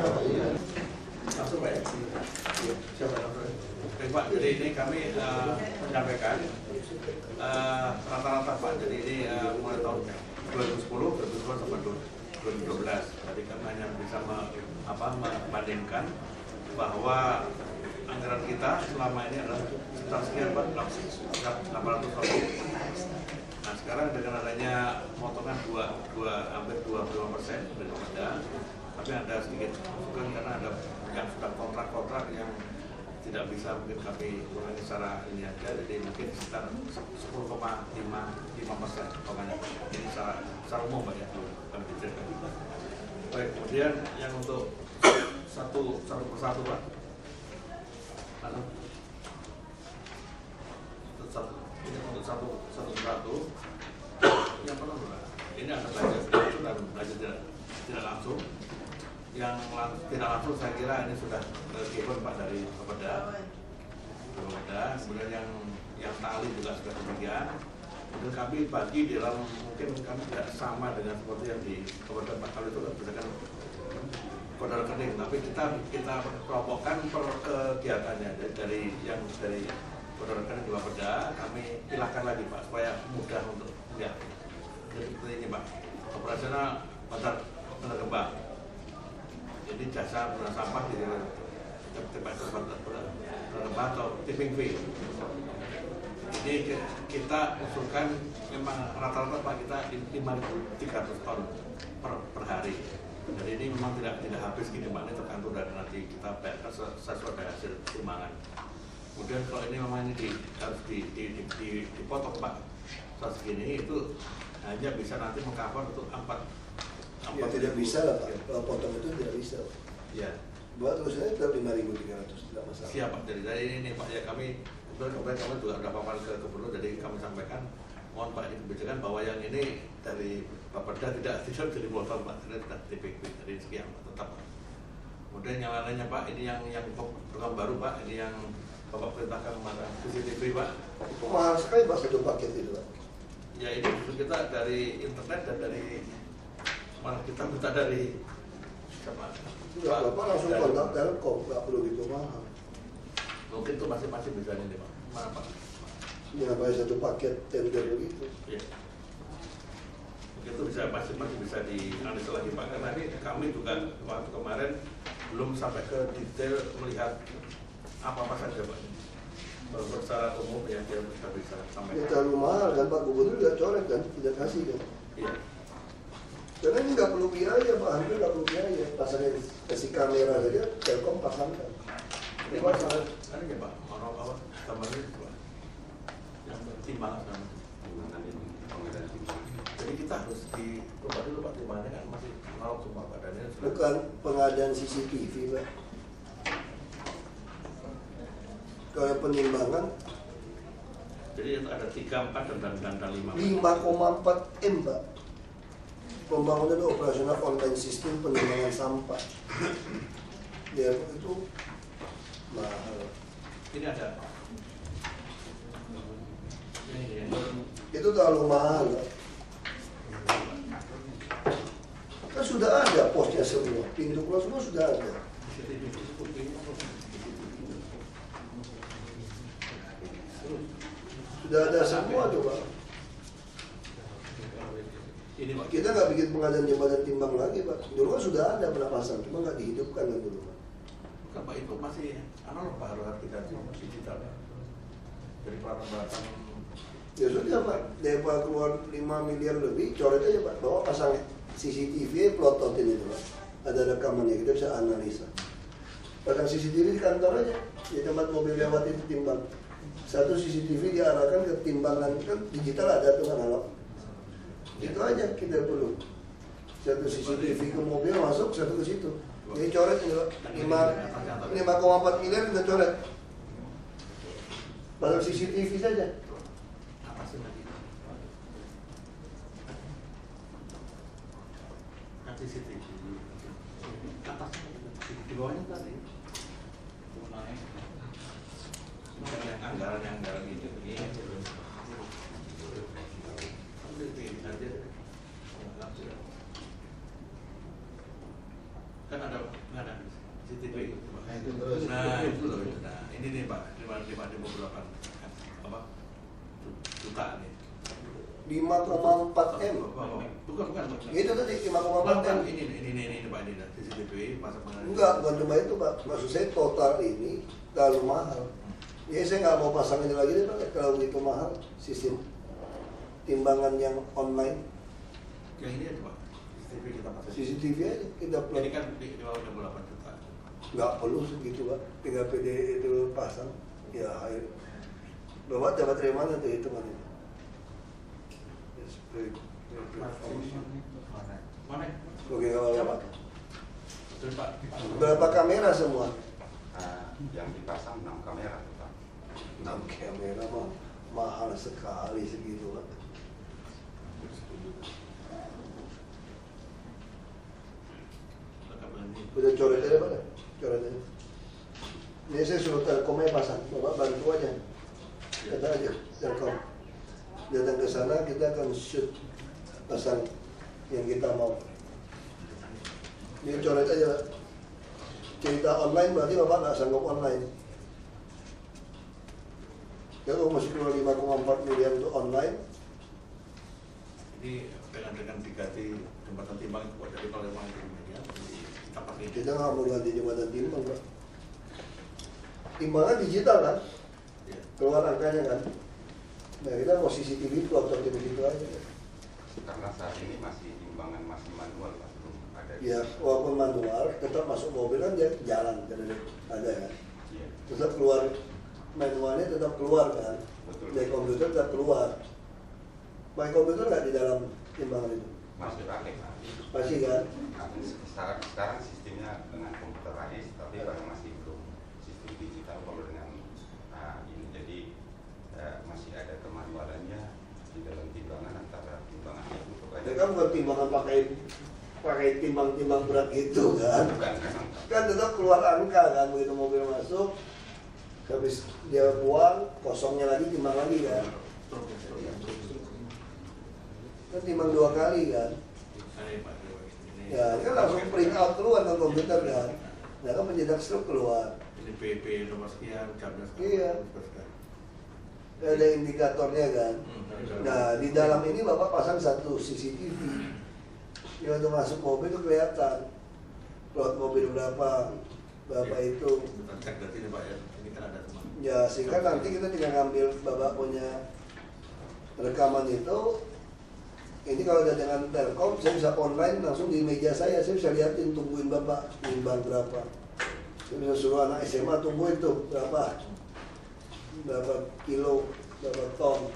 Langsung Pak ya? Siapa langsung? Baik Pak, jadi ini kami menyampaikan rata-rata Pak, jadi ini mulai tahun 2010, 2011 sampai 2012. Tadi kami hanya bisa membandingkan bahwa anggaran kita selama ini adalah sekitar sekian Pak, 800 ribu. Nah sekarang dengan adanya potongan hampir 25% dari Pemda, tapi ada sedikit masukan karena ada yang sudah kontrak-kontrak yang tidak bisa mungkin kami kurangi secara ini aja, jadi mungkin sekitar 10,5% pokoknya ini secara umum Pak ya, kami bicarakan. Baik, kemudian yang untuk satu persatu Pak. Ini untuk satu persatu yang pertama ini ada belanja langsung dan belanja tidak langsung. Yang tidak langsung saya kira ini sudah given Pak dari Pemda. Kemudian yang tali juga sudah demikian. Kemudian kami bagi di dalam, mungkin kami tidak sama dengan seperti yang di Pemda Pak, kalau itu berdasarkan kode rekening, tapi kita kelompokkan per kegiatannya dari kode rekening di Pemda, kami pilahkan lagi Pak supaya mudah untuk lihat. Jadi seperti ini Pak, operasional Bantar Kembang. Jadi jasa pengelolaan sampah di tempat Kembang atau tipping fee. Ini kita usulkan memang rata-rata Pak kita 5.300 ton per hari. Jadi ini memang tidak habis gini Pak, ini tergantung dari nanti kita bayarkan sesuai dengan hasil timbangan. Kemudian kalau ini memang ini harus dipotong Pak, saat segini itu hanya bisa nanti mengcover untuk 4. Ya tidak bisa lah Pak, kalau potong itu tidak bisa. Ya. Buat tulisannya tetap 5.300, tidak masalah. Siap Pak, dari ini Pak ya kami juga sudah paparan ke gubernur, jadi kami sampaikan mohon Pak ini kebijakan bahwa yang ini dari Bapeda tidak jadi botol Pak, tidak TPP dari sekian Pak, tetap Pak. Kemudian yang lainnya Pak, ini yang program baru Pak, ini yang Bapak perintahkan kepada CCTV Pak. Itu mahal sekali Pak satu paket itu Pak. Ya ini kita dari internet dan dari malah kita minta dari siapa? Enggak Bapak langsung kontak Telkom, nggak perlu gitu mahal. Mungkin itu masih bisa ini Pak. Mana Pak? Ya apa satu paket tender begitu. Ya. Mungkin itu masih bisa dianalisa lagi Pak, karena kami juga waktu kemarin belum sampai ke detail melihat apa saja Pak. Baru secara umum ya kita bisa sampai. Ya terlalu mahal kan Pak, gubernur tidak coret kan, tidak kasih kan. Iya. Karena ini nggak perlu biaya Pak, hampir nggak perlu biaya. Pasangnya kasih kamera saja, Telkom pasangkan. Ini masalah, ada ya Pak, apa tambahnya itu Pak, yang timbangan sama. Jadi kita harus coba dulu Pak, timbangannya kan masih nol semua Pak, dan ini Bukan pengadaan CCTV Pak. Kalau penimbangan jadi ada 3, 4 dan 5. 5,4 M Pak. Pembangunan operasional online sistem penimbangan sampah. Ya itu mahal. Ini ada. Ini. Itu terlalu mahal Pak. Kan sudah ada posnya semua, pintu keluar semua sudah ada. Sudah ada semua tuh Pak. Ini Pak. Kita nggak bikin pengadaan jembatan timbang lagi Pak. Dulu kan sudah ada pernah pasang, cuma nggak dihidupkan kan dulu Pak. Bukan Pak, itu masih analog Pak, harus diganti masih digital Pak. Dari peralatan. Ya sudah Pak, DEPA keluar 5 miliar lebih, coret aja Pak, bawa pasang CCTV, plototin itu Pak. Ada rekamannya, kita bisa analisa. Pasang CCTV di kantor aja, di tempat mobil lewat itu timbang. Satu CCTV diarahkan ke timbangan, kan digital ada tuh analog. Itu aja kita perlu. Satu CCTV ke mobil masuk, satu ke situ. Jadi coret juga 5,4 miliar kita coret. Pasang CCTV saja. Apa sih lagi? CCTV. Atas di bawahnya tadi. Yang anggaran gitu begini. Kan ada CCTV. Nah, itu terus. Nah itu loh. Nah ini nih Pak, di beberapa apa juta nih. 5,4 M. Bukan. Itu tadi 5,4 M. Ini Pak ini CCTV pasang pengaruh. Enggak, bukan cuma itu Pak. Maksud saya total ini terlalu mahal. Ya saya nggak mau pasang ini lagi deh Pak, kalau begitu mahal sistem timbangan yang online. Yang ini aja Pak, CCTV kita pasang. CCTV aja kita plot. Ini kan di bawah 28 juta. Nggak perlu segitu Pak, tinggal PD itu pasang. Ya air. Bapak dapat dari mana tuh hitungan itu? Mana? Oke, kalau Bapak. Terus Pak. Berapa kamera semua? Yang dipasang 6 kamera tuh Pak. 6 kamera mah mahal sekali segitu Pak. Udah coret aja Pak, coret aja. Ini saya suruh Telkomnya pasang, Bapak bantu aja. Kata aja, Telkom. Datang ke sana kita akan shoot pasang yang kita mau. Ini coret aja Pak. Cerita online berarti Bapak nggak sanggup online. Kalau masih keluar 5,4 miliar untuk online, Ini dengan diganti jembatan timbang buat dari kalau memang itu ya, kita pakai itu. kita nggak mau ganti jembatan timbang Pak. Timbangan digital kan, Ya. keluar angkanya kan. Nah kita mau CCTV plot atau gitu aja. Karena saat ini masih timbangan masih manual Pak, belum ada. Ya walaupun manual, tetap masuk mobil kan dia jalan kan ada kan. Iya. Tetap keluar manualnya tetap keluar kan. Betul. Dari komputer tetap keluar. Pakai komputer nggak di dalam timbangan itu? Masih pakai Pak. Pasti kan. Nah, sekarang sistemnya dengan komputerized, tapi masih belum sistem digital kalau dengan ini. Jadi masih ada kemanualannya di dalam timbangan antara timbangan itu kepada. Ya kan bukan timbangan pakai timbang-timbang berat gitu kan. Bukan memang. Kan tetap keluar angka kan, begitu mobil masuk, habis dia buang, kosongnya lagi timbang lagi kan. Kan timbang 2 kali kan. Ya, ini kan langsung print out keluar ke komputer kan. Nah kan pencetak struk keluar. Ini PP nomor sekian, jamnya Iya. Ada indikatornya kan. Nah di dalam ini Bapak pasang satu CCTV. Yang untuk masuk mobil itu kelihatan. Plot mobil berapa itu. Kita cek dari sini Pak ya, ini kan ada semua. Ya sehingga nanti kita tinggal ngambil Bapak punya rekaman itu. Ini kalau udah dengan Telkom, saya bisa online langsung di meja saya bisa liatin, tungguin Bapak nimbang berapa. Saya bisa suruh anak SMA tungguin tuh berapa kilo, berapa ton.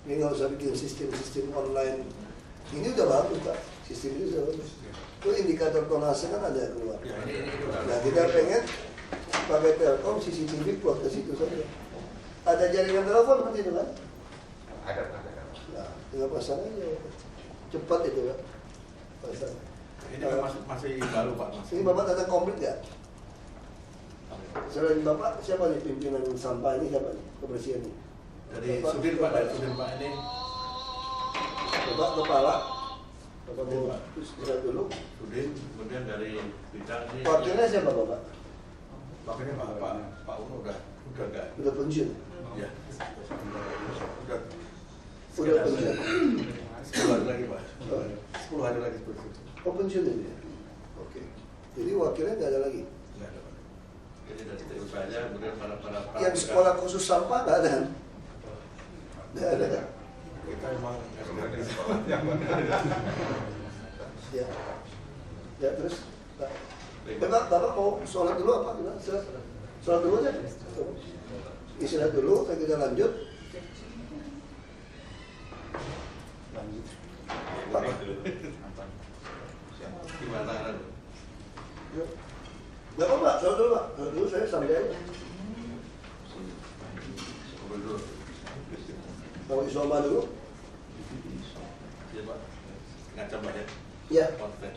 Ini nggak usah bikin sistem online. Ini udah bagus Pak, sistem itu sudah bagus. Itu indikator tonase kan ada keluar. Ya, ini udah. Nah kita pengen pakai Telkom CCTV plot ke situ saja. Ada jaringan telepon seperti itu kan? Ada. Nah, tinggal pasang aja. Cepat itu kan. Pasang. Ini kan masih baru Pak. Ini Bapak datang komplit nggak? Selain Bapak, siapa nih pimpinan sampah ini, siapa nih? Kebersihan ini? Dari Sudir Pak, dari Sudir Pak ini. Bapak kepala. Bapak Iya, mau Pak. terus bisa dulu. Sudir, kemudian dari bidang ini. Wakilnya siapa Bapak? Pakainya Pak Uno udah enggak. Udah pensiun. Ya. Udah pensiun. 10 hari lagi Pak. 10 hari lagi seperti itu. Oh pensiun ini. Oke. Jadi wakilnya nggak ada lagi. Enggak ada Pak. Jadi dari TU saja, kemudian para Yang sekolah khusus sampah nggak ada. Nggak ada. kita emang Belum ada sekolah yang mana. Ya. Ya terus. Bapak mau sholat dulu apa gimana? Sholat dulu aja. Istirahat dulu, kita lanjut. Bapak gimana kan? Gak apa-apa, sholat dulu Pak. Sholat dulu saya sampai aja. Ngobrol dulu. Mau isoma dulu? Iya Pak. Ngaca Pak ya. Iya. Konten.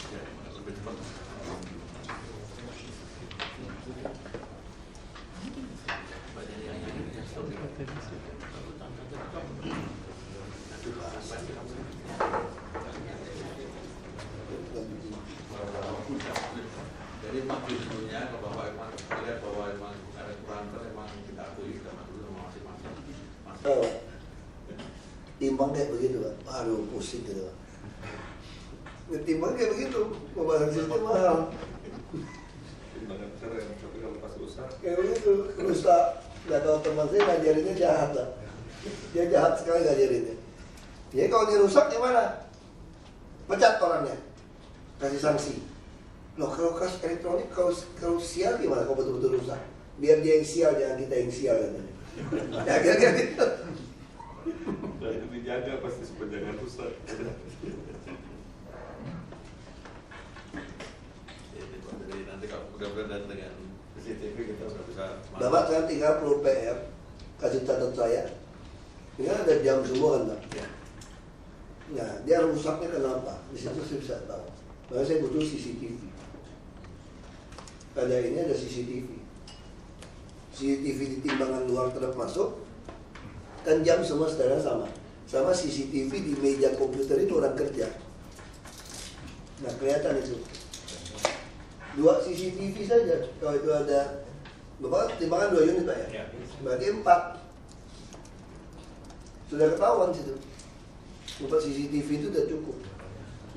Ya, lebih cepat. Oh. Timbang kayak begitu Pak, aduh pusing gitu Pak. Timbang kayak begitu, pembahasan sistem mahal. Timbangan besar yang tapi kalau pas rusak. Kayak begitu, rusak. Gak tahu teman saya ngajarinnya jahat lah. Dia jahat sekali ngajarinnya. Jadi kalau dia rusak gimana? Pecat orangnya, kasih sanksi. Loh kalau kas elektronik, kalau sial gimana kalau betul-betul rusak? Biar dia yang sial, jangan kita yang sial katanya. Ya kira-kira gitu. Nah itu dijaga pasti supaya jangan rusak. Jadi nanti kalau udah berada dengan CCTV kita udah bisa. Bapak saya tinggal perlu PR, kasih catat saya. Ini ada jam semua kan Pak? Ya. Nah, dia rusaknya kenapa? Di situ saya bisa tahu. Makanya saya butuh CCTV. Pada ini ada CCTV. CCTV di timbangan luar truk masuk, kan jam semua saudara sama. Sama CCTV di meja komputer itu orang kerja. Nah, kelihatan itu. 2 CCTV saja. Kalau itu ada, Bapak timbangan 2 unit Pak ya? Ya. Berarti 4. Sudah ketahuan situ. Untuk CCTV itu udah cukup.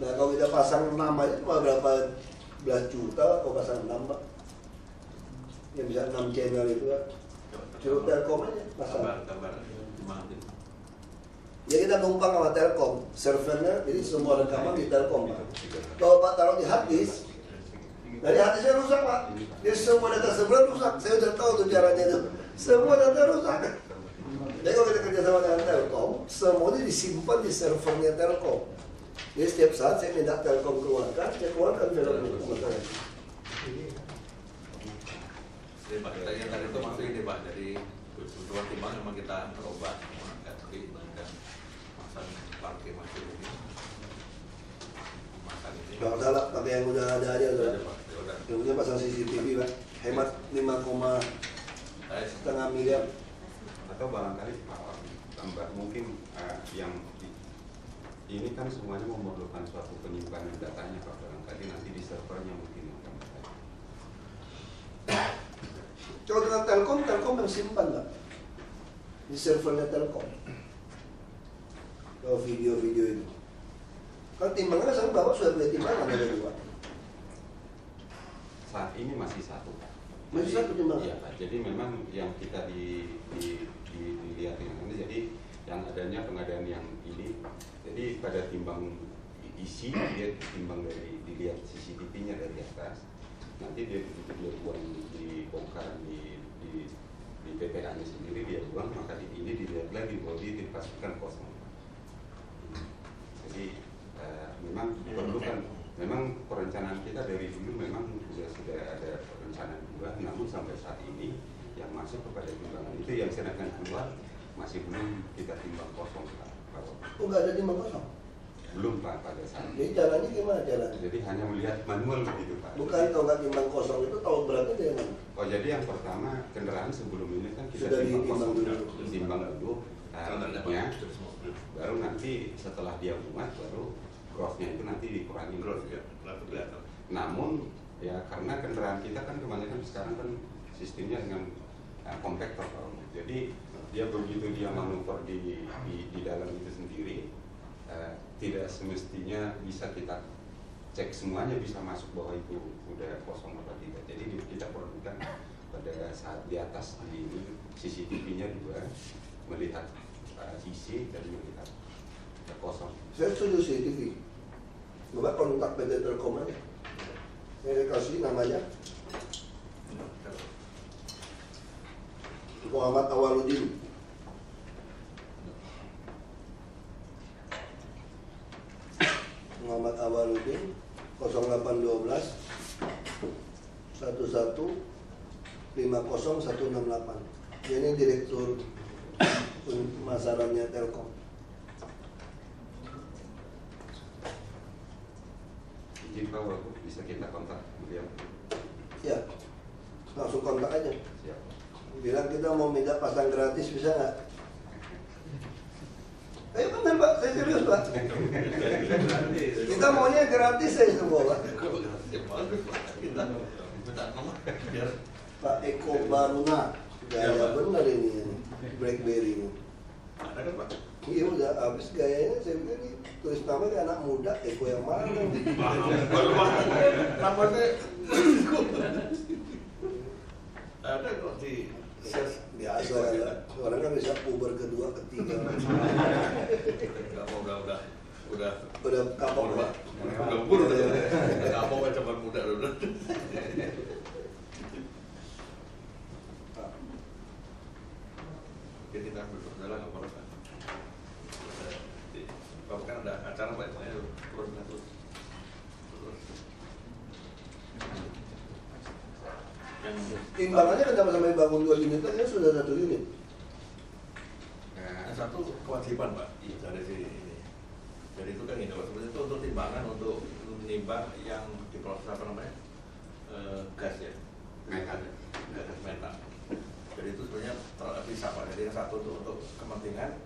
Nah kalau kita pasang 6 aja cuma berapa belas juta kalau pasang 6 Pak. Yang bisa 6 channel itu Pak. Cukup Telkom aja pasang. Gambar Jadi kita numpang sama Telkom, servernya jadi semua rekaman di Telkom Pak. Kalau Pak taruh di hard disk, dari hard disknya rusak Pak. Jadi semua data sebelah rusak. Saya udah tahu tuh caranya itu. Semua data rusak. Jadi kalau kita kerja sama dengan Telkom, semuanya disimpan di servernya Telkom. Jadi setiap saat saya minta Telkom keluarkan, saya keluarkan film itu. Jadi Pak, kita yang tadi itu masuk ini Pak, dari kebutuhan timbang memang kita merubah tapi kita masang parkir masuk ini. Masang ini. Kalau salah, pakai yang udah ada aja Udah, udah. Pak. Udah. Yang punya pasang CCTV Pak, hemat 5,5 miliar. Atau barangkali tambah mungkin yang ini kan semuanya memerlukan suatu penyimpanan datanya Pak, barangkali nanti di servernya mungkin akan ada. Kalau dengan Telkom, Telkom yang simpan Pak di servernya Telkom. Kalau video-video itu kan timbangannya sekarang Bapak sudah beli timbangan ada 2. Saat ini masih 1 Pak. Masih 1 timbangan? Iya Pak, jadi memang yang kita dilihat ini, jadi yang adanya pengadaan yang ini, jadi pada timbang isi dia timbang dari dilihat CCTV-nya dari atas, nanti dia begitu dia buang dibongkar di PPA-nya sendiri dia buang, maka ini dilihat lagi bahwa dia dipastikan kosong. Jadi memang diperlukan, memang perencanaan kita dari dulu memang sudah ada rencana 2, namun sampai saat ini yang masuk kepada timbangan itu yang sedangkan keluar masih belum kita timbang kosong Pak. Oh nggak ada timbang kosong? Belum Pak pada saat Jadi ini. jalannya gimana jalan? Jadi hanya melihat manual begitu Pak. Bukan kalau nggak timbang kosong itu tahu beratnya dari mana? Oh jadi yang pertama kendaraan sebelum ini kan kita Sudah timbang kosong ditimbang dulu. timbang dulu, ya, Terus mau beli. baru nanti setelah dia muat baru gross-nya itu nanti dikurangi Terus ya, lalu kelihatan. Namun ya karena kendaraan kita kan kebanyakan sekarang kan sistemnya dengan kompaktor Pak. Jadi dia begitu dia manuver di dalam itu sendiri, tidak semestinya bisa kita cek semuanya bisa masuk bahwa itu udah kosong atau tidak. Jadi kita perlukan pada saat di atas di ini CCTV-nya juga melihat isi dan melihat kosong. Saya setuju CCTV. Bapak kontak PT Telkom aja. Saya kasih namanya Muhammad Awaludin. Muhammad Awaludin 0812 11 50168. Dia ini direktur pemasarannya Telkom. Izin Pak Wagub, bisa kita kontak beliau. Ya, langsung kontak aja. Siap. Bilang kita mau minta pasang gratis bisa nggak? Ayo benar Pak, saya serius Pak. Kita maunya gratis saya semua Pak. Kita minta nomor biar Pak Eko Baruna, gaya benar ini BlackBerry ini. ada kan Pak? Iya udah habis gayanya saya bilang nih tulis nama kayak anak muda Eko yang mana Baru banget namanya ada kok di biasa kan orang kan bisa puber kedua ketiga nggak mau udah kapok Pak. ya. Udah umur udah kapok kan cepat muda udah. Jadi kita berjalan nggak apa-apa. Kalau kan ada acara Pak, saya terus. Yang Timbangannya kan sama-sama bangun 2 unit kan sudah 1 unit. yang satu kewajiban Pak dari si ini. Jadi itu kan ini Pak, sebenarnya itu untuk timbangan untuk menimbang yang diproses apa namanya gas ya, gas metan. Jadi itu sebenarnya bisa Pak. Jadi yang satu untuk kepentingan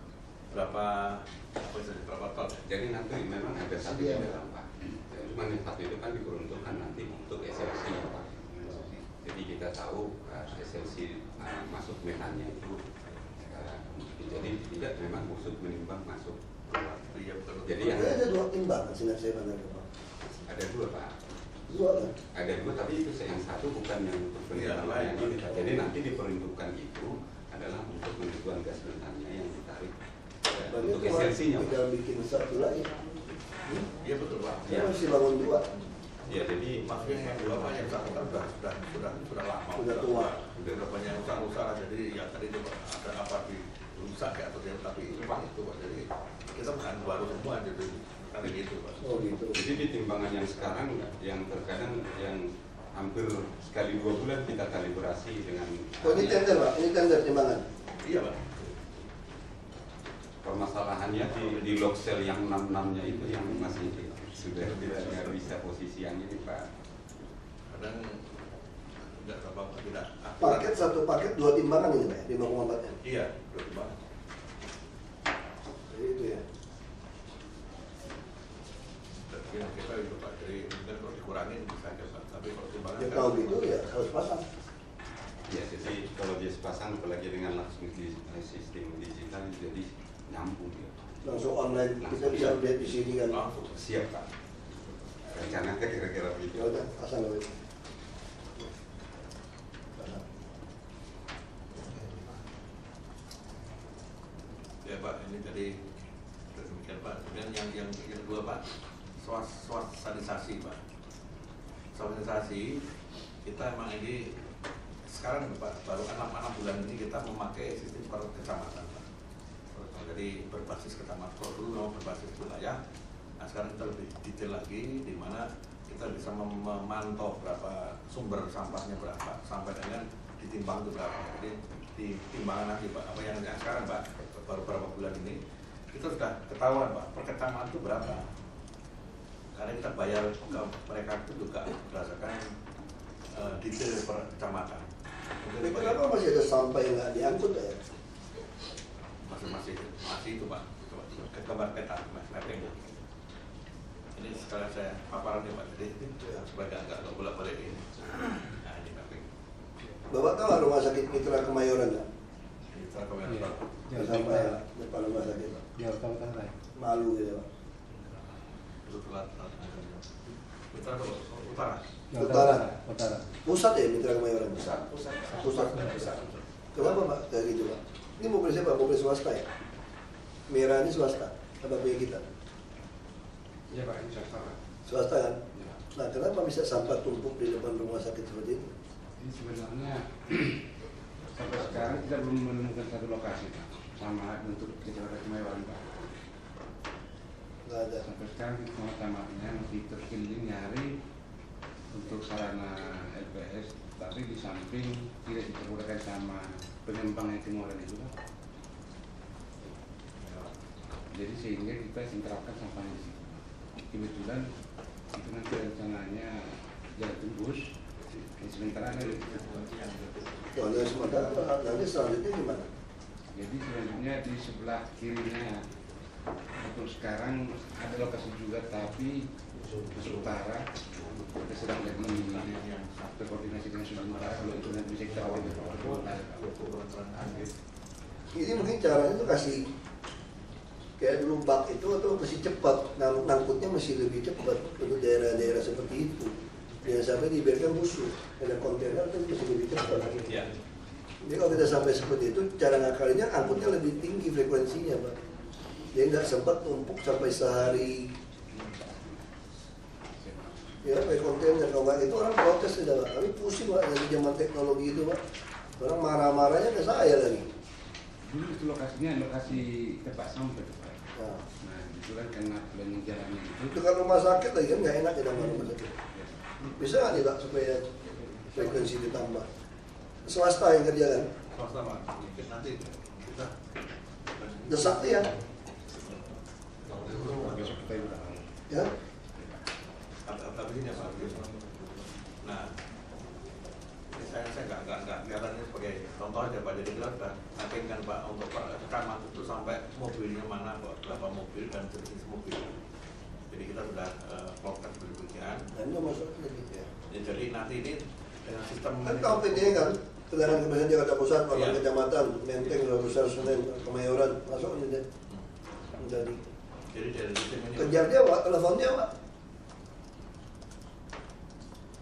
berapa ton. Jadi nanti memang ada satu di dalam Pak. Cuma yang satu itu kan diperuntukkan nanti untuk SLC ya Pak. Jadi kita tahu SLC masuk metannya itu. Jadi tidak memang maksud menimbang masuk. Iya betul. Jadi yang Ada 2 timbangan sehingga saya mana Pak. ada 2 Pak. 2 kan? Ada 2 tapi itu yang satu bukan yang untuk penimbangan yang ini Pak. Jadi nanti diperuntukkan itu adalah untuk penentuan gas metannya yang ditarik Berarti untuk cuma SLC-nya Pak. tinggal bikin satu lagi. Iya betul Pak. Saya masih bangun 2. Ya jadi Maksudnya yang dua Pak yang satu kan sudah lama. Sudah tua. Udah banyak usaha jadi ya tadi itu Pak, ada apa di rusak ya atau dia tapi memang itu Pak. Jadi kita bukan baru semua jadi kali gitu Pak. Oh gitu. Jadi di timbangan yang sekarang yang terkadang yang hampir sekali 2 bulan kita kalibrasi dengan Oh ini tender Pak, ini tender timbangan. Iya Pak. permasalahannya di log cell yang 66-nya itu yang masih sudah tidak bisa posisi yang ini Pak. Kadang tidak apa-apa tidak. Paket satu paket 2 timbangan ini Pak ya, 5,4 ya. Iya, betul banget. Jadi itu ya. Tapi kita itu Pak, jadi mungkin kalau dikurangin bisa aja Pak. Tapi kalau timbangan Ya tahu gitu ya harus pasang. Ya jadi kalau dia sepasang apalagi dengan langsung di sistem digital jadi nyambung ya. Langsung online kita bisa lihat di sini kan. langsung. Siap Pak. Rencana kira-kira begitu. Ya udah pasang dulu. Ya Pak, ini jadi demikian Pak. Kemudian yang kedua Pak, sosialisasi Pak. Sosialisasi kita memang ini sekarang Pak baru 6 bulan ini kita memakai sistem per kecamatan Pak. Jadi berbasis kecamatan, kalau dulu memang berbasis wilayah. Nah sekarang kita lebih detail lagi di mana kita bisa memantau berapa sumber sampahnya berapa sampai dengan ditimbang itu berapa. Jadi di timbangan nanti Pak, apa yang sekarang Pak baru beberapa bulan ini kita sudah ketahuan Pak per kecamatan itu berapa. Karena kita bayar ke mereka itu juga berdasarkan detail per kecamatan. Tapi kenapa masih ada sampah yang nggak diangkut ya? Masih itu Pak. Coba ke gambar peta mapping. Ini sekarang saya paparan ya Pak, jadi supaya nggak bolak-balik ini. Nah ini mapping. Bapak tahu rumah sakit Mitra Kemayoran nggak? Mitra Kemayoran Pak. Sampai depan rumah sakit Pak. Jauh Utara. Malu gitu Pak. Itu telat. Mitra Utara. Utara. Pusat ya Mitra Kemayoran? Pusat. Kenapa Pak kayak gitu Pak? Ini mobil siapa? Mobil swasta ya? Merah ini swasta? Apa punya kita? Iya Pak, ini swasta. Swasta kan? Ya. Nah kenapa bisa sampah tumpuk di depan rumah sakit seperti itu? Ini sebenarnya sampai sekarang kita belum menemukan satu lokasi Pak, sama untuk kecamatan Kemayoran Pak. Nggak ada. Sampai sekarang kita sama-samanya masih terkeliling nyari untuk sarana LPS, tapi di samping tidak diperbolehkan sama pengembang yang Kemayoran itu Pak. Jadi sehingga kita sentralkan sampahnya di situ. Kebetulan itu nanti rencananya jalan tembus. Sementara ada Soalnya sementara nanti selanjutnya gimana? jadi selanjutnya di sebelah kirinya untuk sekarang ada lokasi juga tapi ke utara kita sedang berkoordinasi dengan Sudin Utara kalau itu nanti bisa kita awal Ini mungkin caranya tuh kasih Kayak dulu bak itu atau masih cepat, ngangkutnya masih lebih cepat untuk daerah-daerah seperti itu. Jangan sampai dibiarkan musuh, ada kontainer itu masih lebih cepat. Ya. Jadi kalau kita sampai seperti itu, cara ngakalinya angkutnya lebih tinggi frekuensinya, Pak. Jadi nggak sempat tumpuk sampai sehari. Ya, kayak kontainer, kalau nggak itu orang protes sudah, Pak. Kami pusing, Pak, dari zaman teknologi itu, Pak. Orang marah-marahnya ke saya lagi. Dulu itu lokasinya lokasi tempat sampah, Pak. Nah, Nah, itu kan karena planning jalannya itu. dengan rumah sakit lagi kan nggak enak ya nama rumah sakit. Bisa nggak tidak supaya frekuensi ditambah? Swasta yang kerja kan? Swasta Pak, nanti kita Desak ya? Besok kita udah. Ya? tapi ini Pak. Nah, ini saya nggak kelihatannya sebagai contoh aja Pak. Jadi kita sudah yakinkan Pak untuk rekaman itu sampai mobilnya mana Pak, berapa mobil dan jenis mobil. Jadi kita sudah plotkan demikian. Dan itu maksudnya gitu ya. Ya, jadi nanti ini dengan sistem Kan tahu PD kan? Kendaraan kebersihan Jakarta Pusat, Pembangunan Iya. Kecamatan, Menteng, Besar, Senen, Kemayoran, masuk aja deh. Jadi jadi dari sistem ini kejar dia, Pak, teleponnya, Pak.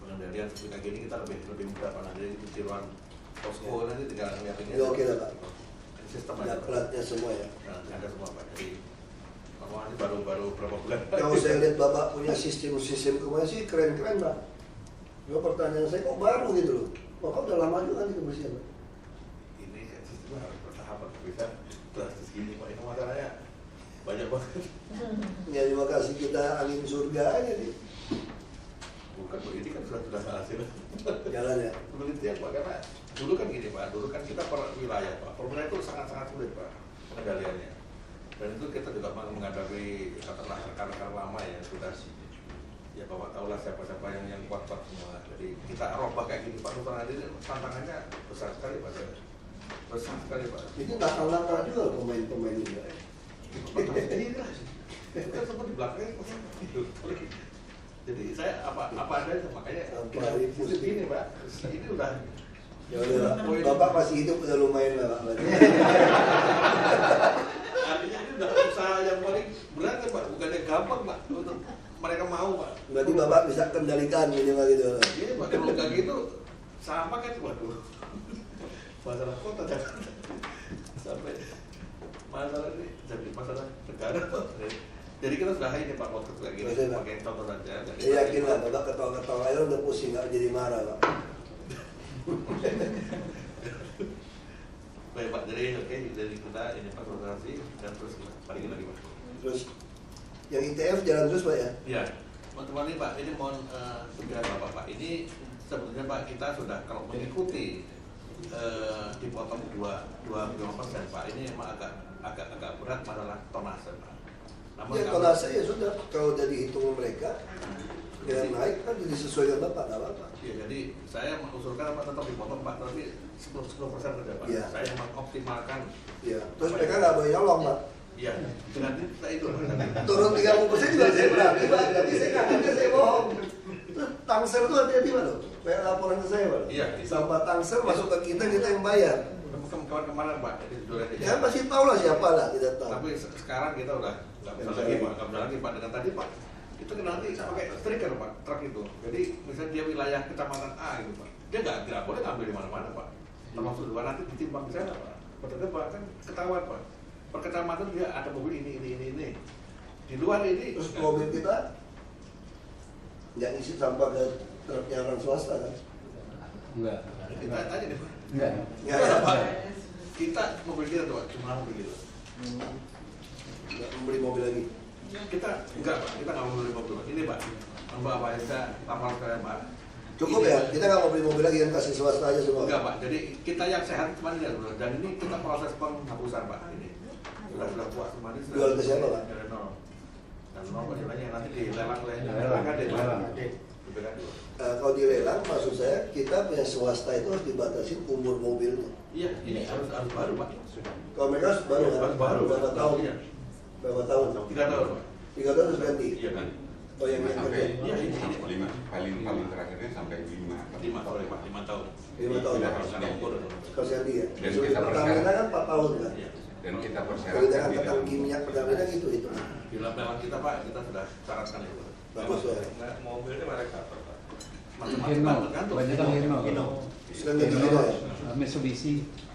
pengendalian seperti kayak gini kita lebih mudah Pak. Nanti di tiruan posko nanti tinggal ngeliatinnya. Ya, oke lah, Pak. Sistem Ada aja. platnya semua ya. Nah, ada semua Pak. Jadi ini baru berapa bulan. Kalau saya lihat Bapak punya sistem kemana sih keren-keren, Pak. Cuma pertanyaan saya kok baru gitu loh. Bapak udah lama juga nih kebersihan, Pak. Ini sistemnya harus bertahap Pak. Bisa drastis gini Pak. Itu masalahnya banyak banget. Ya terima kasih kita angin surga aja nih. Bukan Pak, ini kan sudah hasil Jalan ya. penelitian Pak. Karena dulu kan gini Pak, dulu kan kita per wilayah Pak. Per wilayah itu sangat-sangat sulit Pak pengendaliannya. Dan itu kita juga menghadapi katakanlah rekan-rekan lama ya sudah ya Bapak tahulah siapa-siapa yang kuat-kuat semua. Jadi kita rombak kayak gini Pak, Sultan Hadir tantangannya besar sekali Pak. Besar sekali Pak. Itu nakal-nakal juga loh pemain-pemain juga ya. Ini lah, kita sempat di belakangnya gitu. Jadi saya apa adanya makanya Oke, ini Pak, ini udah Ya udah, Bapak masih hidup udah lumayan lah, Pak. artinya ini udah usaha yang paling berat ya Pak, bukan yang gampang Pak untuk mereka mau Pak. Berarti Bapak bisa kendalikan minimal gitu. Iya Pak, kalau nggak gitu sama kan waduh masalah kota Jakarta sampai masalah ini jadi masalah negara Pak. Jadi kita sudah ini Pak waktu kayak gini Betul, Pak. pakai contoh saja. Saya yakin lah, Bapak ketawa-ketawa aja udah pusing, nggak jadi marah, Pak. Baik Pak, jadi oke dari kita ini Pak konsultasi dan terus balik lagi Pak. Terus yang ITF jalan terus, Pak ya? Iya, teman-teman ini Pak, ini mohon segera Bapak. Ini sebetulnya Pak kita sudah kalau mengikuti dipotong 2,5% Pak. Ini memang agak berat masalah tonase Pak. Namun Ya kalau saya ya sudah, kalau udah dihitung mereka dengan naik kan disesuaikan Bapak, nggak apa-apa. Ya, jadi saya mengusulkan Pak tetap dipotong Pak, tapi 10% saja Pak. Iya. Saya mengoptimalkan. Ya, terus mereka nggak boleh nyolong, Pak. Iya, dengan kita itu Pak. Turun 30% juga saya berani, Pak. Tapi saya nggak ada, saya bohong. Terus Tangsel itu hati-hati, Pak loh. Kayak laporan ke saya, Pak. Iya, Sampah Tangsel masuk ke kita yang bayar. Kemarin Pak, jadi judulnya Ya pasti tahu lah siapa lah, kita tahu. Tapi sekarang kita udah nggak bisa lagi Pak, nggak bisa lagi Pak. Dengan tadi Pak, itu kan nanti pakai stiker Pak, truk itu. Jadi misalnya dia wilayah kecamatan A gitu Pak, dia nggak boleh ngambil di mana-mana Pak. Termasuk juga nanti ditimbang di sana Pak. Betul Pak, kan ketahuan Pak. Per kecamatan dia ada mobil ini. Di luar ini. Terus mobil kita nggak ngisi sampah ke truknya orang swasta kan? Enggak. Kita tanya deh Pak. Enggak. Nggak ya, Pak. Kita mobil kita tuh Pak, cuma mobil kita. Nggak membeli mobil lagi. Kita enggak Pak, kita nggak mau beli mobil Pak. Ini Pak, Mbak Pak bisa lapor ke Pak. Cukup Ini, ya, Pak. kita nggak mau beli mobil lagi, yang kasih swasta aja semua. Enggak Pak, jadi kita yang sehat cuma ini bro. Dan ini kita proses penghapusan Pak. Ini sudah puas semua ini. Jual ke siapa, Pak? Dari nol. Dan nol Pak nilainya nanti dilelang oleh Lelang. lelang. Kalau dilelang, maksud saya kita punya swasta itu harus dibatasi umur mobilnya. Iya, ini harus baru Pak. Kalau mereka baru Iya, kan? baru. Berapa tahun? Iya. Berapa tahun? 3 tahun Pak. 3 tahun terus ganti. Iya kan. Oh yang sampai kerja. Iya, ini. lima paling terakhirnya sampai 5 5 sorry Pak, 5 tahun. 5 tahun. Iya, karena ukur. Terus ganti ya. Dan Sudah kita Pertamina kan 4 tahun kan? Iya. Dan kita Kalau persyaratkan dengan di kata dalam kimia Pertamina gitu itu. Di dalam pelan kita Pak, kita sudah syaratkan itu. Bagus ya. Nah, mobilnya mereka apa Pak? Hino, tergantung. banyak kan Hino. Sedang gitu ya. Mitsubishi,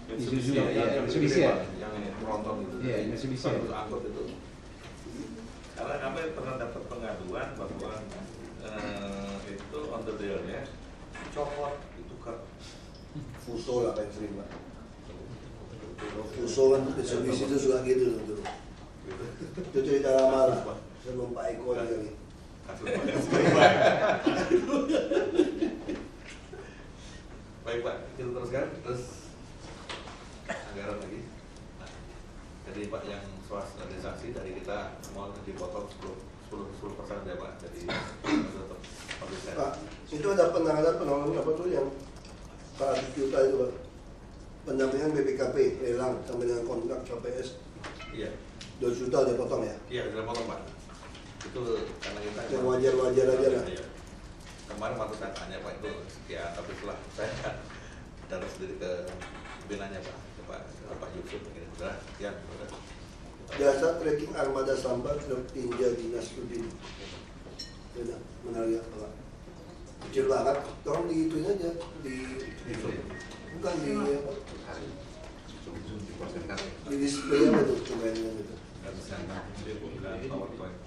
Isuzu, ya, ya, yang Mitsubishi ya. yang tronton itu. Iya, Mitsubishi. Untuk angkut itu. Karena kami pernah dapat pengaduan bahwa itu on the deal-nya copot itu ke Fuso lah paling sering Pak. Fuso kan Mitsubishi itu suka gitu tuh. Itu cerita lama lah. Sebelum Pak Eko lagi. kasus baik Pak, kita teruskan terus anggaran lagi. Nah, jadi Pak yang swasta dari saksi dari kita semua dipotong 10% ya Pak dari untuk produsen. Pak, itu ada penanganan apa tuh yang 100 juta itu Pak. Pendampingan BPKP, lelang sampai dengan kontrak KPS. Iya, 2 juta udah potong ya? iya sudah potong Pak. Itu karena kita Yang wajar-wajar aja lah. Iya. Kemarin waktu saya tanya Pak itu sekian, tapi setelah saya datang sendiri ke binanya Pak Yusuf begini sudah sekian. Sudah. Jasa tracking armada sampah klub tinja dinas Sudin. Sudah menarik Pak. Kecil banget, tolong diituin aja di bukan di apa? Di display apa tuh pemainnya itu? Nggak bisa dia bukan PowerPoint.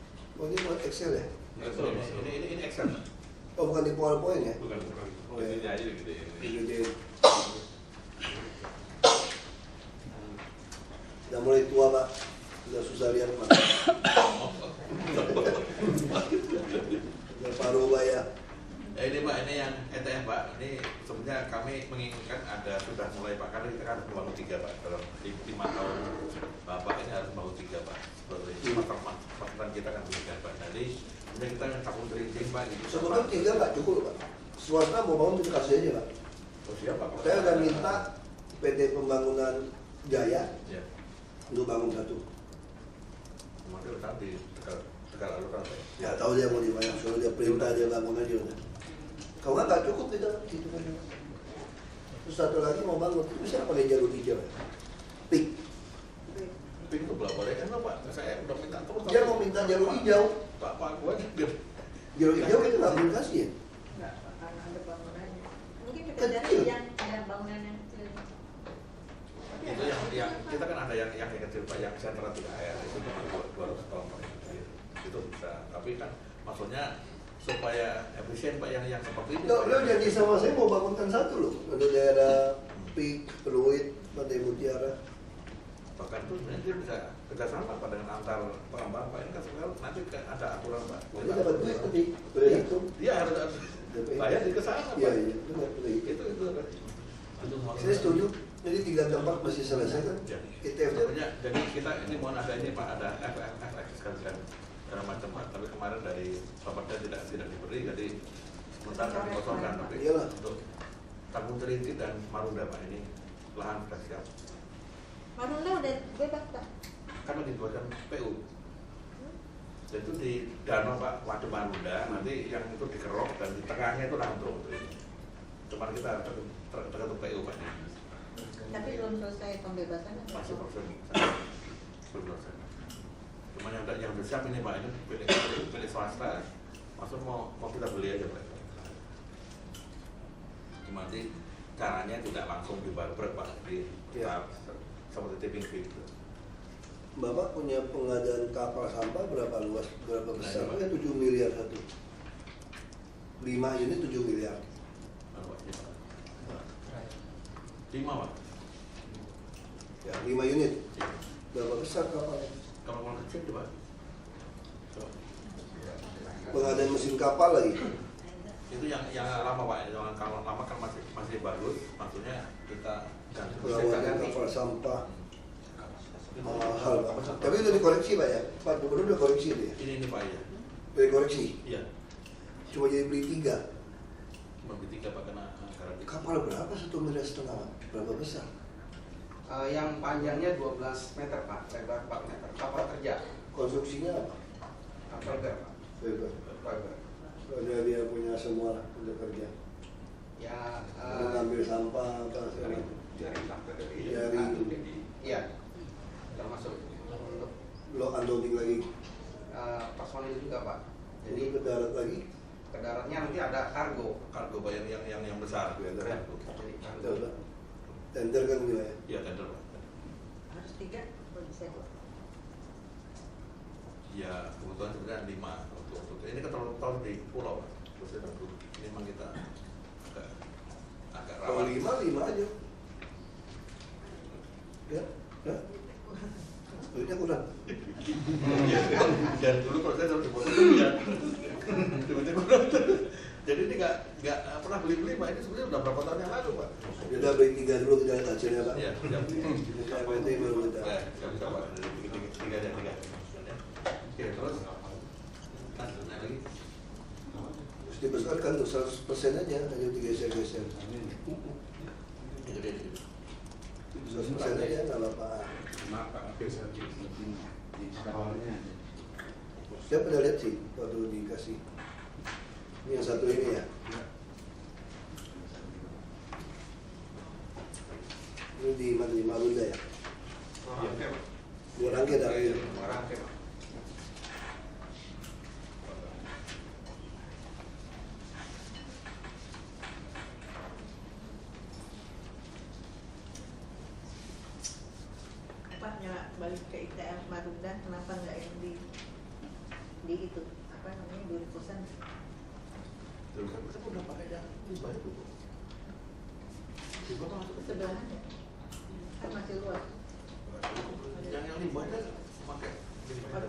Oh ini buat Excel ya? Ini Excel. Oh bukan di PowerPoint ya? Bukan. Oh, ini aja gitu. Gede. Udah mulai tua Pak, udah susah lihat Pak. Udah paruh Pak ya. Ini Pak, ini yang ETF Pak. Ini sebenarnya kami menginginkan ada sudah mulai Pak, karena kita kan harus membangun 3 Pak. Dalam 5 tahun Bapak ini harus membangun 3 Pak. Seperti masukan kita kan 3 Pak. Jadi kemudian kita takut terinjing Pak. Gitu. Sebetulnya 3 Pak cukup Pak. Swasta mau bangun kita kasih aja Pak. Oh siapa Pak? Saya udah minta PT Pembangunan Jaya Ya. untuk bangun 1. Kemudian nanti tegal alur kan Pak. Ya tahu dia mau dibayar, suruh dia perintah dia bangun aja udah. Kalau nggak cukup kita gitu kan. Terus satu lagi mau bangun, itu bisa pakai jalur hijau ya. Pik. Tapi itu belum boleh kan Pak? Saya udah minta terus. Dia mau minta jalur hijau. Pak gua juga. Jalur hijau itu nggak belum kasih ya. Nggak, karena ada bangunannya. Mungkin kita Kecil. cari yang ada bangunan yang kecil. Itu yang kita kan ada yang kecil Pak, yang sentra 3R itu cuma 200 kelompok itu bisa. Tapi kan maksudnya supaya efisien Pak yang seperti itu. Lo janji sama saya mau bangunkan 1 loh. Untuk daerah Pik, Peluit, Pantai Mutiara. Bahkan itu sebenarnya dia bisa kerjasama Pak dengan antar pengembang Pak. Ini kan sekarang nanti ada aturan Pak. Jadi dapat duit nanti, boleh hitung. Dia harus bayar di kesana Iya, Pak. iya, benar, boleh hitung. Itu Saya setuju. Jadi 3 tempat masih selesai kan? ITF nya jadi kita ini mohon ada ini Pak, ada FX sekalian segala macam Pak. Tapi kemarin dari Bapaknya tidak diberi, jadi sementara dikosongkan. Tapi Iyalah. untuk Kampung Terintit dan Marunda Pak, ini lahan sudah siap. Marunda udah bebas Pak. Karena dibuatkan PU. Jadi itu di danau Pak, Waduk Marunda, nanti yang itu dikerok dan di tengahnya itu lahan terus. Cuman kita tergantung PU Pak. Tapi belum selesai pembebasan. Masih proses belum selesai. Cuma yang udah siap ini Pak, ini pilih swasta. Maksud mau kita beli aja Pak. Cuma nanti caranya tidak langsung dibarber Pak, di Ya. seperti tipping fee itu. Bapak punya pengadaan kapal sampah berapa luas, berapa besar? Nah, Kan 7 miliar satu. 5 unit 7 miliar. Apa aja Pak? 5 Pak. Ya, 5 unit. Iya. Berapa besar kapalnya? Kalau kecil coba. Pengadaan mesin kapal lagi. Itu yang lama Pak, yang kalau lama kan masih bagus, maksudnya kita ganti Pengadaan kapal sampah. Mahal Pak. Tapi udah dikoreksi Pak ya? Pak Gubernur udah koreksi itu ya? ini Pak ya. Udah dikoreksi? Iya. Cuma jadi beli 3. Cuma B3 Pak kena karantina. Kapal berapa? 1,5 miliar? Berapa besar? Yang panjangnya 12 meter Pak, lebar 4 meter. Kapal kerja, Konstruksinya apa? kapal kerja Pak. Fiber. Fiber. Dia punya semua lah untuk kerja. Ya, Untuk ngambil sampah apa segala macam. jaring sampai dari Jaring. iya. termasuk untuk Lo unloading lagi, personil juga Pak. jadi Jadi ke darat lagi. ke daratnya nanti ada kargo. Kargo bayar yang besar. Ya, Ya, darat. jadi kargo. Betul, Pak. Tender kan juga ya. Iya tender Pak. Harus 3 kalau bisa 2. Ya kebutuhan sebenarnya 5 untuk ini kan terlalu di pulau Pak. Terus ini memang kita agak Kalau rawan. 5 aja. Ya, ya. Duitnya kurang. Dan dulu kalau saya selalu dipotong ya. Duitnya kurang. Jadi ini nggak pernah beli Pak. Ini sebenarnya udah berapa tahun yang lalu Pak. Dia udah beli 3 dulu, kita lihat hasilnya Pak. Iya, siap. Kita PT baru kita. Nggak bisa Pak. Tiga aja. Oke, terus naik lagi. Terus dibesarkan tuh 100% aja, hanya digeser-geser. Itu dia. 100% aja nggak apa-apa. Maaf Pak, di awalnya Saya pernah lihat sih waktu dikasih. Ini yang satu ini ya. Ini di mana di Marunda ya? Dua rangkai dari Orang Pak. Apa nyala balik ke ITM Marunda, kenapa nggak yang di itu apa namanya di Rukusan? Terus kita udah pakai yang ini banyak Bu. Di kota masuk ke Sebelahan ya? Kan masih luas. yang limbahnya pakai Oke.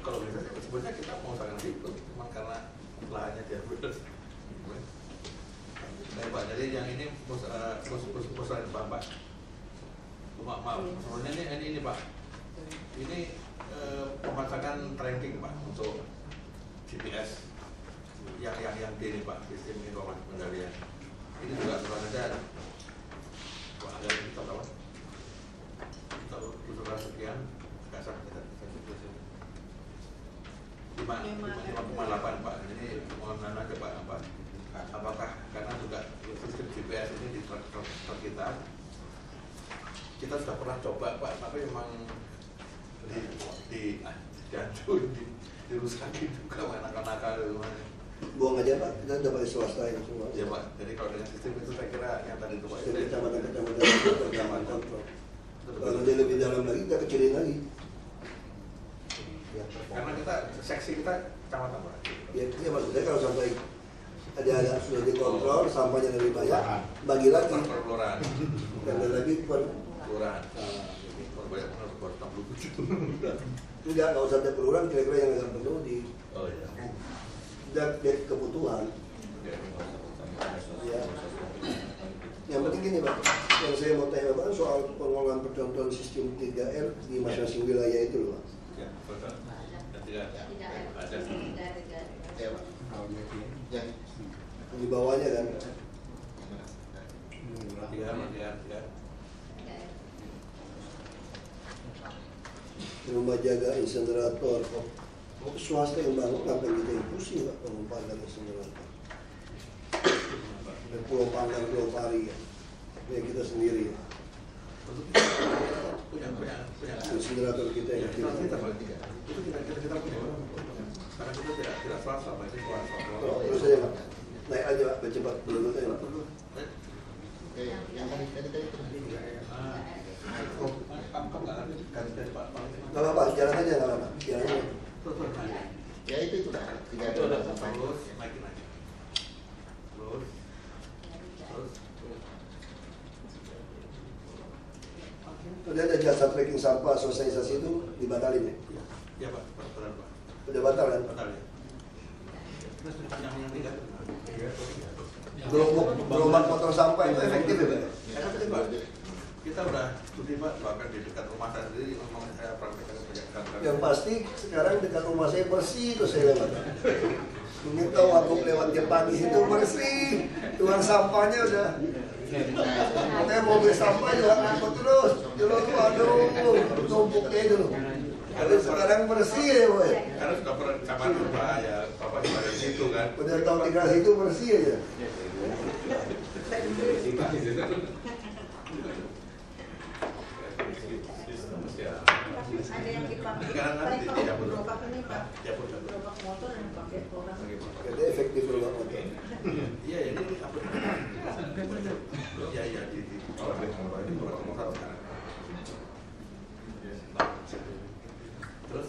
kalau bisa sih sebenarnya kita mau sangat itu cuma karena lahannya diambil. Baik Pak, jadi yang ini perusahaan Bapak. Maaf, sebenarnya ini Pak. Ini pemasangan tracking Pak untuk GPS yang di ini Pak, sistem informasi pengendalian. Ini juga sebenarnya Pak ada yang kita tahu. Kalau 700 sekian, nggak sampai kita 5,8 Pak. Jadi mohon aja Pak, apakah karena juga sistem GPS ini di truk kita sudah pernah coba Pak, tapi memang dirusakin juga nakal-nakal. buang aja Pak, kita udah pakai swasta ini semua. Ya Pak, jadi kalau dengan sistem itu saya kira yang tadi itu Pak. Jadi kecamatan kontrol. Kalau dia lebih dalam lagi, kita kecilin lagi. Karena kita seksi kita kecamatan Pak. Ya maksudnya kalau sampai ada sudah dikontrol, sampahnya lebih banyak, bagi lagi. Per kelurahan. Karena lagi per Kelurahan. Kalau banyak harus buat 67. nggak usah ada kelurahan, kira-kira yang nggak perlu di Oh iya. dari kebutuhan. Ya. Yang penting gini Pak, yang saya mau tanya Pak soal pengelolaan percontohan sistem 3R di masing-masing wilayah itu loh Pak. Ya, betul. Dan tidak ada. Ya, Pak. Di bawahnya kan. Tiga. Rumah jaga insenerator, swasta yang bangun, ngapain kita yang pusing Pak pengumpalan insenerator. Dan Pulau Panggang, Pulau Pari ya, kayak kita sendiri ya. Punya. Insenerator kita yang Itu kita punya. Karena kita tidak swasta, Pak. Itu swasta. terus aja Pak, naik aja Pak, cepat belum aja Pak. Nggak apa-apa, jalan aja nggak apa-apa, jalan aja. Ya itu Pak, tidak ada orang sampai. Terus naikin aja. Terus. Udah ada jasa tracking sampah sosialisasi itu dibatalin ya? Ya Pak, betul Pak. Udah batal kan? Betul ya. Terus yang tidak. Gerobak potong sampah itu efektif ya Pak? Efektif Pak. Kita udah studi Pak, bahkan di dekat rumah saya sendiri memang saya praktekkan penjagaan. Yang pasti sekarang dekat rumah saya bersih terus saya lewat. Mungkin tahu aku lewat tiap pagi situ bersih, tukang sampahnya udah. Makanya mobil sampah juga ngangkut terus. Dulu tuh aduh, tumpuknya itu. Tapi sekarang bersih ya Pak. Karena sudah pernah kecamatan Pak, ya Bapak juga di situ kan. Udah tahu tinggal situ bersih aja. ada yang dipakai Sekarang nanti Pak, tidak perlu. gerobak ini Pak, Ya, betul. gerobak motor yang pakai orang. Jadi efektif gerobak motor. Iya, ini apa? Iya, iya, di kalau di motor sekarang. Terus?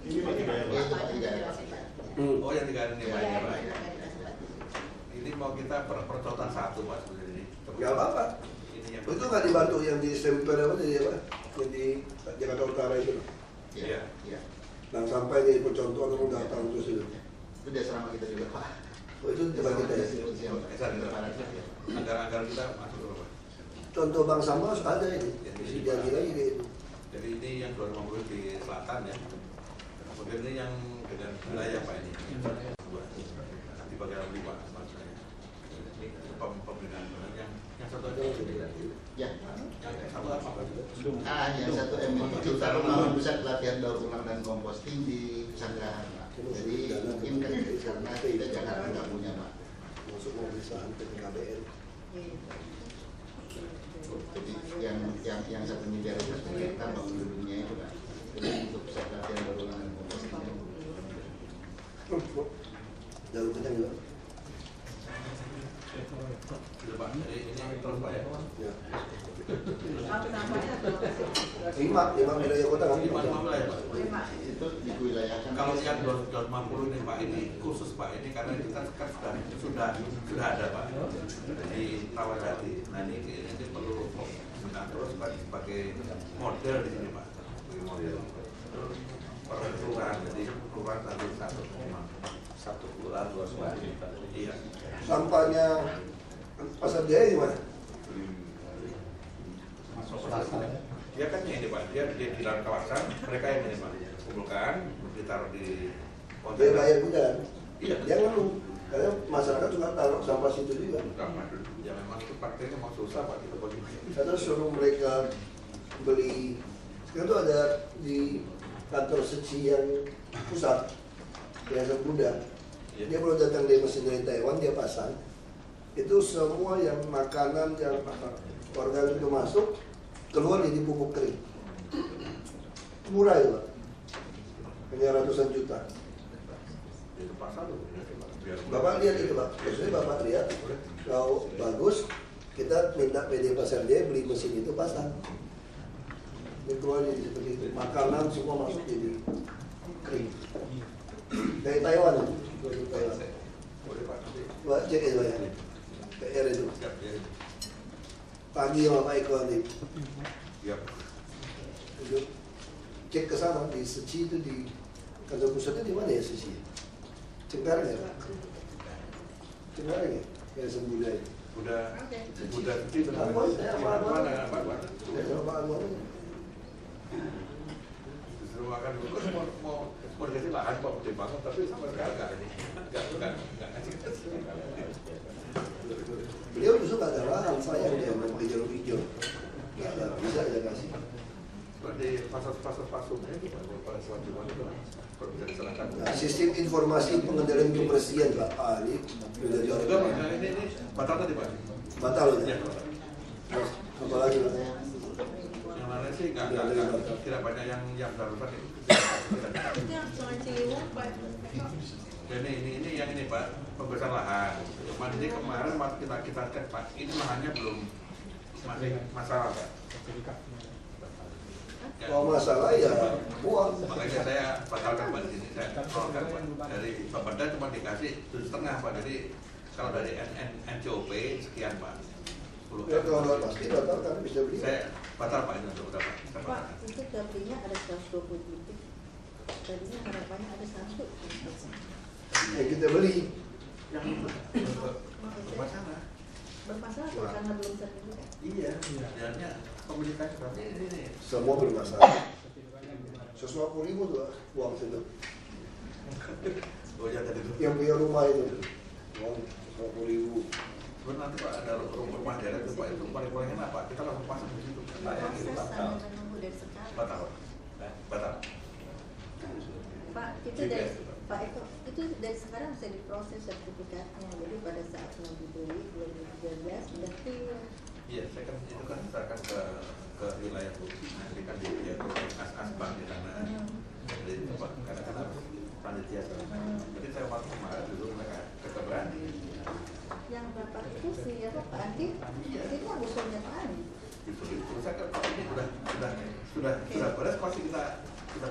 Iya, itu Pak, 3R. Oh, yang 3 ini Pak, ya, Pak. Iya. Ini mau kita percontohan satu Pak sebenarnya ini. Gak apa-apa. Ini yang Itu nggak dibantu yang di Semper apa tadi apa? Yang di Jakarta Utara itu. Iya. Iya. Dan sampai di percontohan orang datang terus itu. Itu di asrama kita juga Pak. Oh itu tempat kita ya. Agar kita masuk dulu Pak. Contoh Bank Sampah harus ada ini. Bisa jadi lagi kayak itu. Jadi ini yang 250 di selatan ya. Kemudian ini yang dengan wilayah Pak ini. Nanti bagian lebih Pak maksudnya. Ini pembinaan yang satu aja. Ya. Yang satu apa Pak? Yang satu MIT Cipta Rumah Pusat Latihan Daur Ulang dan Komposting di Sanggahan Pak. Jadi mungkin kan karena kita Jakarta nggak punya Pak. Masuk mobilisasi PTKBN. Jadi yang 1 miliar itu sebenarnya kita bangun dulunya itu Pak. Jadi untuk pusat latihan daur ulang dan kompostingnya. Daur ulang juga. Gitu Pak. Jadi ini terus Pak ya. Ya. Apa namanya? 5 wilayah kota kan. 5 wilayah Pak. Itu di wilayah kan. Kalau yang 250 ini Pak, ini khusus Pak, ini karena kita kan sudah ada Pak di Rawajati. Nah ini perlu terus Pak sebagai model di sini Pak, sebagai model. Terus perkelurahan, jadi kelurahan satu kelurahan 2 sungai. Iya. Sampahnya Pasar Jaya di mana? Dia kan ini Pak, dia di dalam kawasan, mereka yang ini Pak, kumpulkan, ditaruh di Dia bayar juga. Iya. Jangan lu, karena masyarakat juga taruh sampah situ juga. Ya memang itu prakteknya memang susah Pak, kita bagi. Karena suruh mereka beli. Sekarang tuh ada di kantor Seci yang pusat, Yayasan Buddha. Iya. Dia baru datang dari mesin dari Taiwan, dia pasang. Itu semua yang makanan yang organik itu masuk, keluar jadi pupuk kering. Murah ya Pak. Hanya ratusan juta. Itu pasar tuh. Bapak lihat itu Pak, maksudnya Bapak lihat kalau bagus, kita minta PD Pasar Jaya beli mesin itu pasang. Ini keluar jadi seperti itu, makanan semua masuk jadi kering. Dari Taiwan itu, dari Taiwan. Boleh Pak, nanti. Pak cek itu ya, PR itu. Siap ya. Pagi sama Pak Eko nanti, Siap. itu cek ke sana di Seci itu di kantor pusatnya di mana ya Seci? Cengkareng ya Pak? Cengkareng ya? Yayasan Buddha itu. Udah itu Apa? mana Pak? Ya sama Pak Anwar aja. Disuruh makan dulu, mau dikasih lahan Pak, udah bangun, tapi sama sekali nggak ini, nggak ngasih. Beliau justru nggak ada lahan saya yang mau hijau-hijau. Nggak ada, bisa aja kasih. Seperti pasar-pasarnya itu Pak, pada selanjutnya itu kalau bisa diserahkan. Nah, sistem informasi pengendalian kebersihan Pak Ali sudah Enggak Pak, diorang. ini batal tadi Pak. Batal Iya ya. Pak. Terus apa lagi Pak? Yang lain sih tidak banyak yang darurat itu. Itu yang Sungai Ciliwung Pak. Jadi ini yang ini Pak, pembebasan lahan. Cuman ini kemarin waktu kita cek Pak, ini lahannya belum masih masalah Pak. Ya. Kalau masalah ya uang. Makanya saya batalkan Pak di sini, saya tolongkan Pak. Dari Bapeda cuma dikasih 7,5 Pak. Jadi kalau dari NCOP sekian Pak. 10 Ya kalau nggak pasti batal kan bisa beli. Saya batal Pak ini untuk berapa? Saya Pak, batalkan. itu dapilnya ada 120 titik. Tadinya harapannya ada 1. Ya kita beli. Yang bermasalah. Bermasalah Pak, karena belum sertifikat. Iya, jalannya pemilikan seperti ini. Semua bermasalah. 150.000 tuh uang situ. Oh ya tadi itu. Yang punya rumah itu uang 150.000. Sebenarnya nanti Pak ada rumah daerah itu Pak, itu paling-palingnya apa? Kita langsung pasang di situ. Kayak gitu Proses batal. sambil menunggu dari sekarang. Batal. Batal. Pak, itu dari Pak Eko, itu dari sekarang bisa diproses sertifikatnya. Jadi pada saat mau dibeli 2013 sudah clear. Iya, saya kan itu kan serahkan ke wilayah Bu. Nanti kan di Pak Andi, itu kan usulnya Pak Andi. Itu saya kan ini sudah beres pasti kita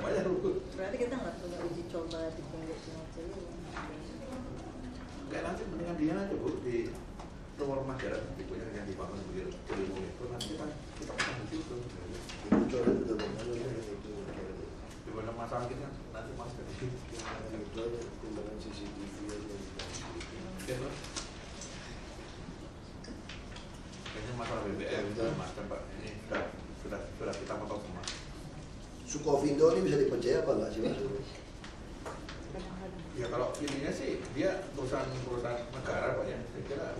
bayar dulu. Berarti kita nggak perlu uji coba di pinggir Sungai Ciliwung. Kayak nanti mendingan dia aja Bu di rumah daerah tipenya yang dibangun di Ciliwung itu nanti kita pasang di situ. Coret udah bangun itu. Di mana masalah kita nanti masuk di situ. Itu ada timbangan CCTV aja. Ya, Pak. Kayaknya masalah BBM Mas Pak ini sudah kita potong semua. Sukovindo ini bisa dipercaya apa nggak sih Mas? Ya kalau ininya sih dia perusahaan negara Pak ya, saya kira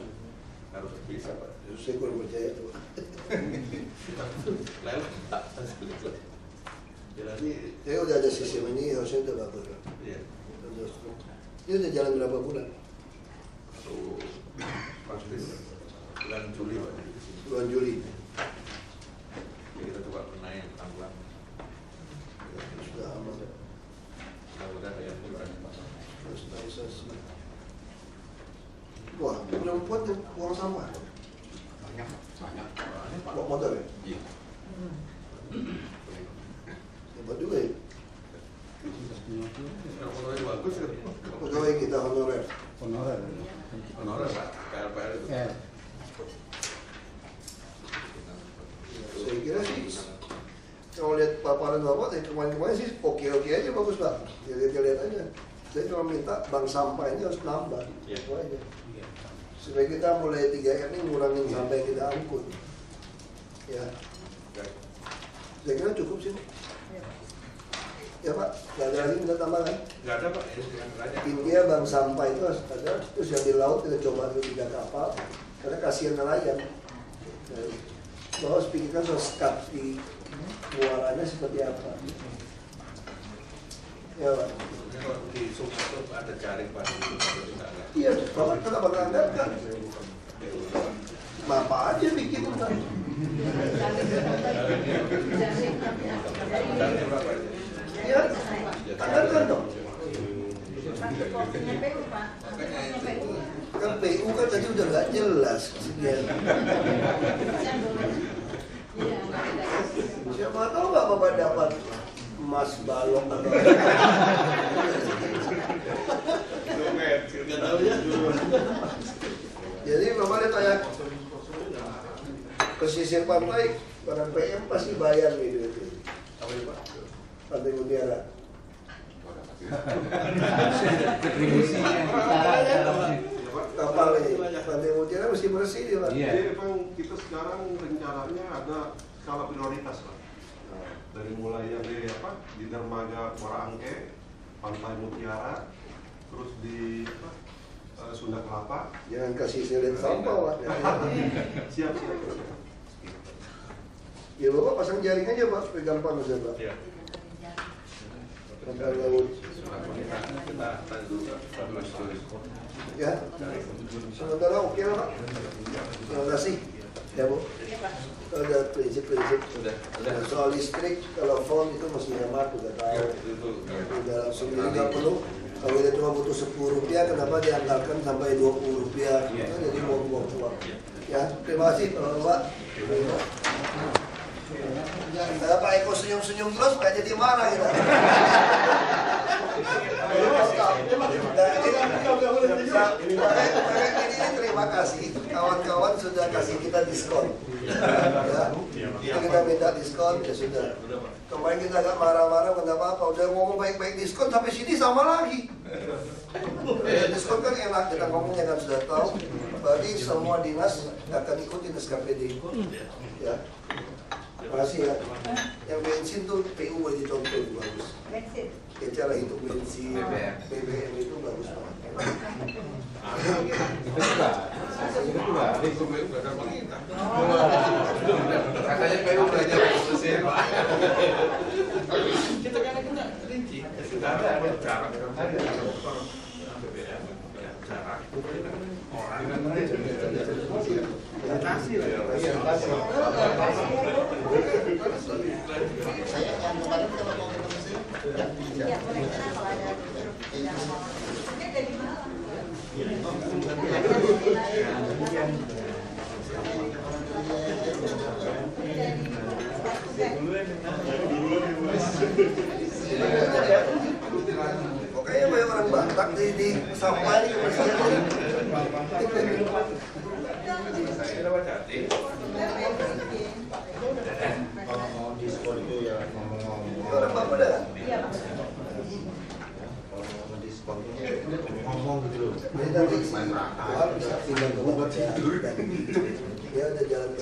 harus bisa Pak. Saya kurang percaya tuh. Lelang Pak. Ya nanti Saya udah ada sistem ini harusnya udah bagus. ya Ini udah jalan berapa bulan? satu pasti bulan Juli Pak. Bulan Juli. Ya, kita coba benahi pelan-pelan. Sudah aman. Mudah-mudahan ya Kristalisasi. Wah, udah buat buang sampah. Banyak. Bawa motor ya? Iya. Hebat juga ya. kalau motornya bagus kan. Pegawai kita honorer. Honorer. Honorer Pak, KLPR itu. Saya kira sih kalau lihat paparan Bapak dari kemarin-kemarin sih oke-oke aja bagus Pak. Ya lihat aja. Saya cuma minta bank sampah ini harus nambah. Iya. Itu aja. Supaya kita mulai 3R ini ngurangin sampah yang kita angkut. Ya. Saya kira cukup sih. Ya Pak, nggak ada lagi minta tambahan. Nggak ada Pak, ini dengan aja. Intinya bank sampah itu harus ada. Terus yang di laut kita coba dulu 3 kapal. Karena kasihan nelayan. Bahwa harus pikirkan soal skat di muaranya seperti apa. Ya Pak. Kalau di sungai itu ada jaring Pak, itu tidak ada. Iya, Bapak kenapa nggak angkat? Bapak aja bikin Pak. Jaringnya berapa itu? Iya, angkatkan dong. Kopinya PU Pak. Kan PU kan tadi udah nggak jelas. Sekian. Siapa tahu nggak Bapak dapat emas balok atau Nggak tahu ya. jadi Bapak lihat kayak pesisir pantai pada PM pasti bayar nih duit ini. Apa itu Pak? Pantai Mutiara. Kapal ini Pantai Mutiara mesti bersih dia Pak. Iya. Jadi memang kita sekarang rencananya ada skala prioritas Pak. Dari mulai yang di dermaga Muara Angke, Pantai Mutiara, terus di Sunda Kelapa. Jangan kasih silet sampah Pak. Siap. Ya Bapak pasang jaring aja Pak, supaya gampang aja Pak. Iya. Sampai laut. Kita tanya dulu Pak. Ya. Sementara oke lah Pak. Terima kasih. Ya Bu. Ada prinsip-prinsip. Sudah. Soal listrik, kalau phone itu mesti hemat, udah tahu. Itu. Udah langsung nggak perlu. Kalau kita cuma butuh Rp10, kenapa dianggarkan sampai Rp20? Jadi buang-buang uang. Ya, terima kasih Pak. Kalau Pak Eko senyum-senyum terus, nggak jadi marah kita. Ini terima kasih, kawan-kawan sudah kasih kita diskon. Ya, kita minta diskon, ya sudah. Kemarin kita agak marah-marah, nggak apa-apa. Udah ngomong baik-baik diskon, sampai sini sama lagi. Diskon kan enak, kita ngomongnya kan sudah tahu. Berarti semua dinas akan ikutin SKPD. Ya. Terima kasih ya. Yang bensin tuh PU boleh dicontoh, bagus. Bensin. Ya, cara hitung bensin, BBM itu bagus banget. Katanya PU belajar mesin Pak. Kita kan rinci. Sudah ada jarak. BBM jarak. Orang kasih lah. Saya yang kemarin kita mau ke mesin. Ya, boleh kita kalau ada yang mau. Ini dari mana? orang Batak di sampah ini masih ada. Kita baca hati. Kalau diskon itu ya ngomong-ngomong. Orang Bapak dah. Kalau ngomong diskon itu ngomong gitu loh. Jadi nanti Main rata. bisa pindah ke Bapak ya. Dia ada jalan ke